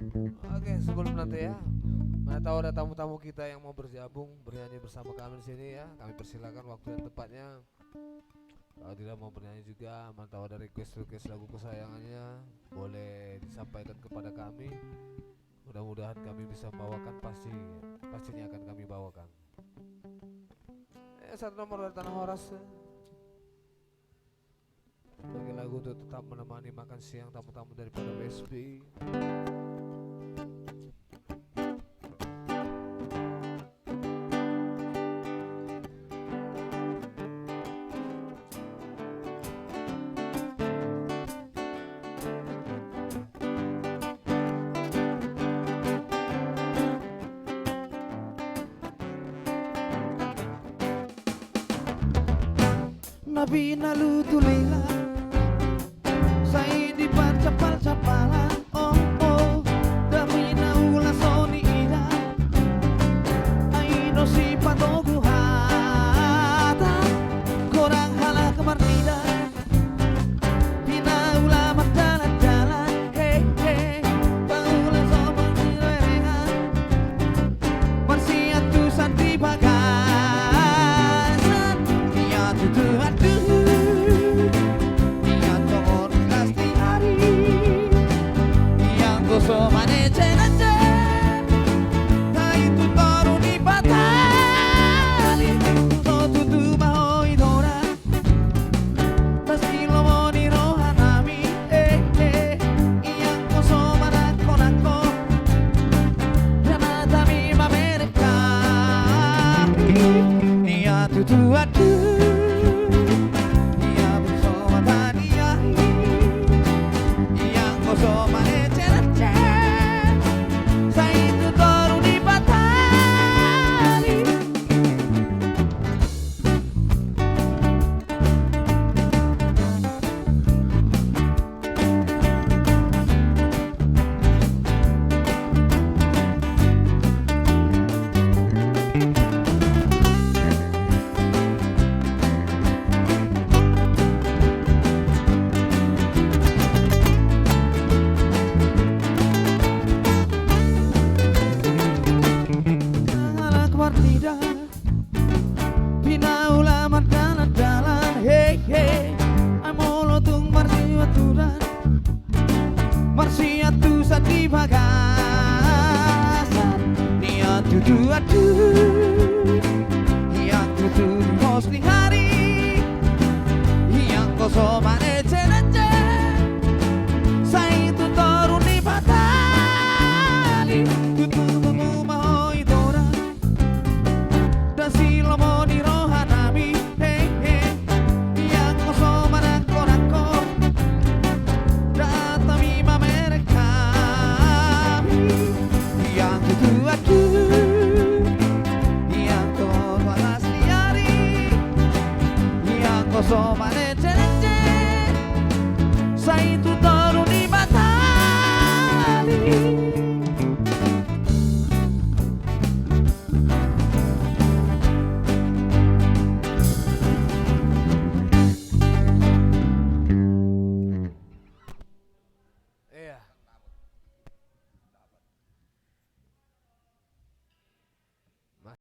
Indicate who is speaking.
Speaker 1: Oke, sebelum nanti ya, mana tahu ada tamu-tamu kita yang mau bergabung bernyanyi bersama kami di sini ya. Kami persilakan waktu dan tempatnya. Kalau tidak mau bernyanyi juga, mana tahu ada request lagu kesayangannya, boleh disampaikan kepada kami. Mudah-mudahan kami bisa membawakan, pastinya akan kami bawakan. Satu nomor dari Tanah Horas. Bagi lagu untuk tetap menemani makan siang tamu-tamu daripada WSB.
Speaker 2: Nabi nalutulela Sai di pacapal-capalan Oh oh Dami na ula soni ida Ay no si patogu hata Korang hala kemarnida Pina ula magdalan-dalan Hey hey Paulan sopan nirehan Marsiat tusan di bagasan Dia tutu aduh Somane cenece Tai tu toru di batali No tutu mahoi dora Pasti lomo di rohanami Iyang ko somana konako Janata mi mamereka Nia tutu aduh Nia bersama tania Iyang ko somane Marsiatu di bagasan Nia tutu aduh Yang tutu di hari Yang kosong